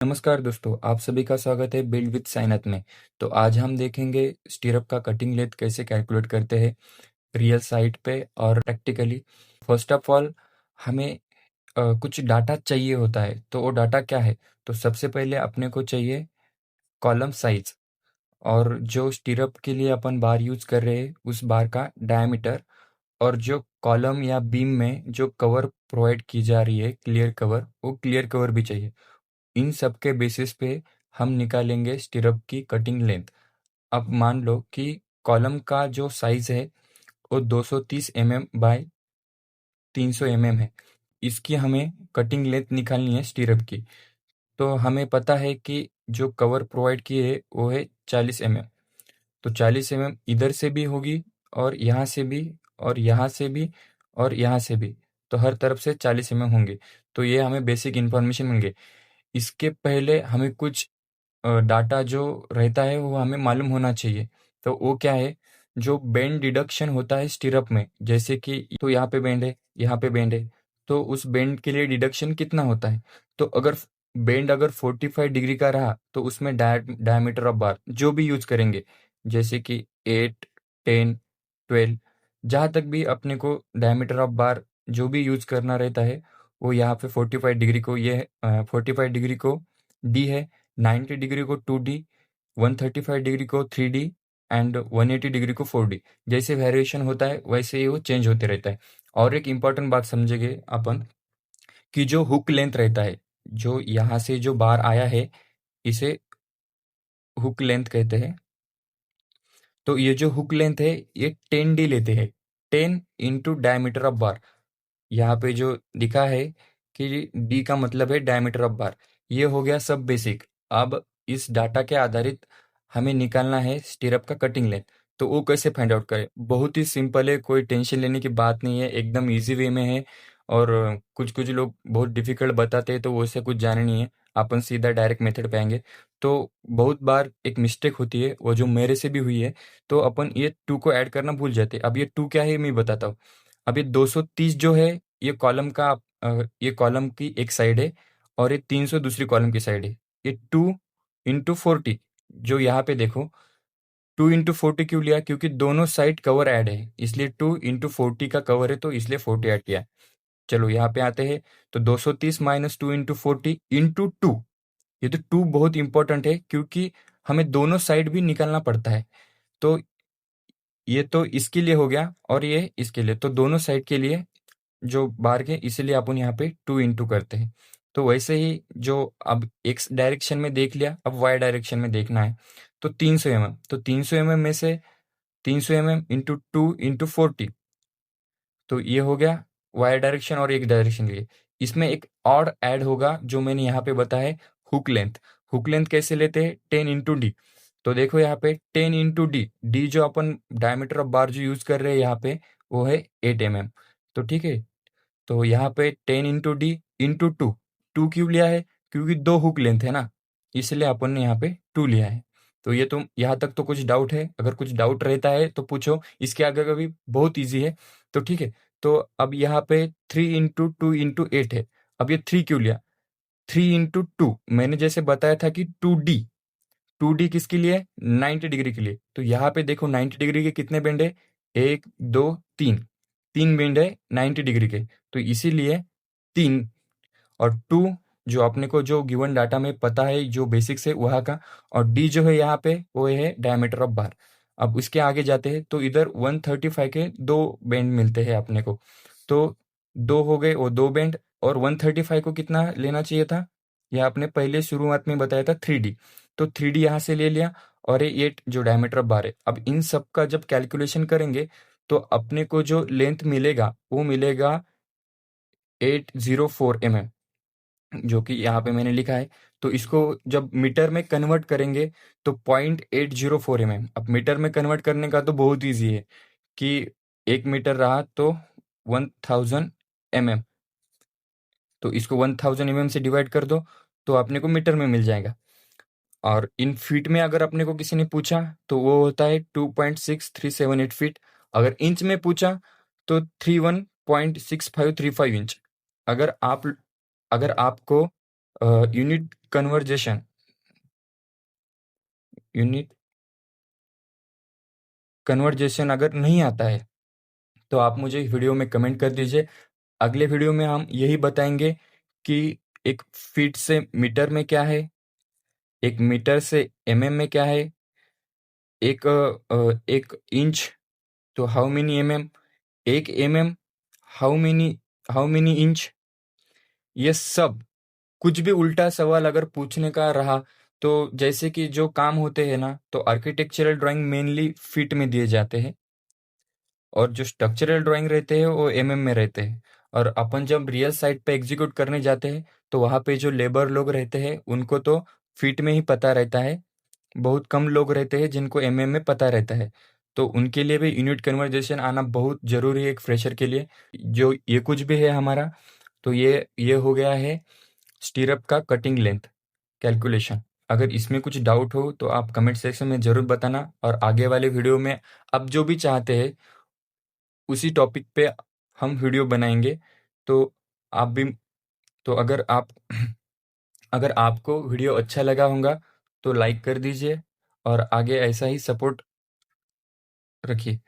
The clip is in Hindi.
नमस्कार दोस्तों, आप सभी का स्वागत है बिल्ड विद साइनत में। तो आज हम देखेंगे स्टीरअप का कटिंग लेंथ कैसे कैलकुलेट करते हैं रियल साइट पे और प्रैक्टिकली। फर्स्ट ऑफ ऑल हमें कुछ डाटा चाहिए होता है, तो वो डाटा क्या है? तो सबसे पहले अपने को चाहिए कॉलम साइज, और जो स्टीरअप के लिए अपन बार यूज कर रहे हैं उस बार का डायमीटर, और जो कॉलम या बीम में जो कवर प्रोवाइड की जा रही है क्लियर कवर, वो क्लियर कवर भी चाहिए। इन सब के बेसिस पे हम निकालेंगे स्टीरअप की कटिंग लेंथ। अब मान लो कि कॉलम का जो साइज है वो 230 mm बाय 300 mm है। इसकी हमें कटिंग लेंथ निकालनी है स्टीरअप की। तो हमें पता है कि जो कवर प्रोवाइड किए है वो है 40 mm। तो 40 mm इधर से भी होगी, और यहाँ से भी, और यहाँ से भी, और यहाँ से भी। तो हर तरफ से 40 mm होंगे। तो ये हमें बेसिक इन्फॉर्मेशन मिल गई। इसके पहले हमें कुछ डाटा जो रहता है वो हमें मालूम होना चाहिए। तो वो क्या है? जो बेंड डिडक्शन होता है स्टीरअप में, जैसे कि तो यहाँ पे बेंड है, यहाँ पे बेंड है, तो उस बेंड के लिए डिडक्शन कितना होता है? तो अगर बेंड अगर 45 डिग्री का रहा तो उसमें डायमीटर ऑफ बार जो भी यूज करेंगे, जैसे कि 8, 10, 12, जहाँ तक भी अपने को डायमीटर ऑफ बार जो भी यूज करना रहता है, वो यहाँ पे 45 डिग्री को, ये 45 डिग्री को डी है, 90 डिग्री को 2D, 135 डिग्री को 3D, एंड 180 डिग्री को 4D। जैसे वेरिएशन होता है वैसे ही वो चेंज होते रहता है। और एक इम्पॉर्टेंट बात समझेंगे अपन, कि जो हुक लेंथ रहता है, जो यहाँ से जो बार आया है, इसे हुक लेंथ कहते हैं। तो ये जो हुक लेंथ है ये 10D लेते हैं, 10 इंटू डायमीटर ऑफ बार। यहाँ पे जो लिखा है कि डी का मतलब है डायमीटर ऑफ बार। ये हो गया सब बेसिक। अब इस डाटा के आधारित हमें निकालना है स्टीरअप का कटिंग लेंथ। तो वो कैसे फाइंड आउट करें? बहुत ही सिंपल है, कोई टेंशन लेने की बात नहीं है, एकदम इजी वे में है। और कुछ कुछ लोग बहुत डिफिकल्ट बताते हैं, तो वो से कुछ जाने नहीं है। अपन सीधा डायरेक्ट मेथड पे आएंगे। तो बहुत बार एक मिस्टेक होती है, वो जो मेरे से भी हुई है। तो अपन ये 2 को ऐड करना भूल जाते हैं। अब ये 2 क्या है मैं बताता हूँ। अब ये 230 जो है, ये कॉलम का ये कॉलम की एक साइड है, और ये 300 दूसरी कॉलम की साइड है। ये 2 इंटू 40, जो यहाँ पे देखो, 2 इंटू 40 क्यों लिया? क्योंकि दोनों साइड कवर ऐड है, इसलिए 2 इंटू 40 का कवर है, तो इसलिए 40 ऐड किया। चलो यहाँ पे आते हैं। तो 230 माइनस 2 इंटू 40 इंटू 2। ये तो 2 बहुत इंपॉर्टेंट है, क्योंकि हमें दोनों साइड भी निकालना पड़ता है। तो ये तो इसके लिए हो गया, और ये इसके लिए, तो दोनों साइड के लिए जो बार के, इसीलिए अपन यहाँ पे 2 इंटू करते हैं। तो वैसे ही जो अब एक्स डायरेक्शन में देख लिया, अब वाई डायरेक्शन में देखना है। तो 300 mm, तो 300 mm में से 300 mm इंटू 2 इंटू 40, तो ये हो गया वाई डायरेक्शन और एक डायरेक्शन के लिए। इसमें एक और ऐड होगा जो मैंने यहाँ पे बताया है, हुक लेंथ। हुक लेंथ कैसे लेते हैं? 10 इंटू डी। तो देखो यहाँ पे 10 इंटू डी, डी जो अपन डायमीटर ऑफ बार जो यूज कर रहे हैं यहाँ पे, वो है 8 mm। तो ठीक है। तो यहाँ पे 10 इंटू डी इंटू 2। 2 क्यों लिया है? क्योंकि 2 हुक लेंथ है ना, इसलिए अपन ने यहाँ पे 2 लिया है। तो ये तो यहाँ तक तो कुछ डाउट है? अगर कुछ डाउट रहता है तो पूछो, इसके आगे का भी बहुत ईजी है। तो ठीक है। तो अब यहाँ पे 3 इंटू 2 इंटू 8 है। अब ये 3 क्यों लिया? 3 इंटू 2, मैंने जैसे बताया था कि 2D। 2D किसके लिए? 90 डिग्री के लिए। तो यहाँ पे देखो 90 डिग्री के कितने बेंड है? एक, दो, तीन। तीन बेंड है 90 डिग्री के, तो इसीलिए 3। और 2 जो अपने को जो गिवन डाटा में पता है, जो बेसिक्स है वहाँ का। और डी जो है यहाँ पे वो है डायमीटर ऑफ बार। अब उसके आगे जाते हैं तो इधर 135 के दो बेंड मिलते हैं अपने को। तो दो हो गए वो दो बेंड, और 135 को कितना लेना चाहिए था? यह आपने पहले शुरुआत में बताया था 3D। तो 3D यहाँ से ले लिया, और ये 8 जो डायमीटर ऑफ बार है। अब इन सब का जब कैलकुलेशन करेंगे तो अपने को जो लेंथ मिलेगा वो मिलेगा 804 mm, जो कि यहाँ पे मैंने लिखा है। तो इसको जब मीटर में कन्वर्ट करेंगे तो 0.804 mm। अब मीटर में कन्वर्ट करने का तो बहुत ईजी है, कि 1 मीटर रहा तो 1000 mm। तो इसको 1000 mm से डिवाइड कर दो, तो अपने को मीटर में मिल जाएगा। और इन फीट में अगर अपने को किसी ने पूछा तो वो होता है 2.6378 फीट। अगर इंच में पूछा तो 31.6535 इंच। अगर आप अगर आपको यूनिट कन्वर्जेशन यूनिट कन्वर्जेशन अगर नहीं आता है तो आप मुझे वीडियो में कमेंट कर दीजिए। अगले वीडियो में हम यही बताएंगे कि एक फीट से मीटर में क्या है, एक मीटर से एमएम में क्या है, एक इंच तो हाउ मेनी एमएम, एक एमएम हाउ मेनी इंच। ये सब कुछ भी उल्टा सवाल अगर पूछने का रहा तो जैसे कि जो काम होते हैं ना, तो आर्किटेक्चरल ड्राइंग मेनली फीट में दिए जाते हैं और जो स्ट्रक्चरल ड्राइंग रहते हैं वो एमएम में रहते हैं। और अपन जब रियल साइट पे एग्जीक्यूट करने जाते हैं तो वहाँ पे जो लेबर लोग रहते हैं उनको तो फीट में ही पता रहता है। बहुत कम लोग रहते हैं जिनको एमएम में पता रहता है। तो उनके लिए भी यूनिट कन्वर्जेशन आना बहुत ज़रूरी है एक फ्रेशर के लिए। जो ये कुछ भी है हमारा, तो ये हो गया है स्टीरअप का कटिंग लेंथ कैलकुलेशन। अगर इसमें कुछ डाउट हो तो आप कमेंट सेक्शन में ज़रूर बताना, और आगे वाले वीडियो में आप जो भी चाहते हैं उसी टॉपिक पे हम वीडियो बनाएंगे। तो आप भी, तो अगर आपको वीडियो अच्छा लगा होगा तो लाइक कर दीजिए और आगे ऐसा ही सपोर्ट रखिए।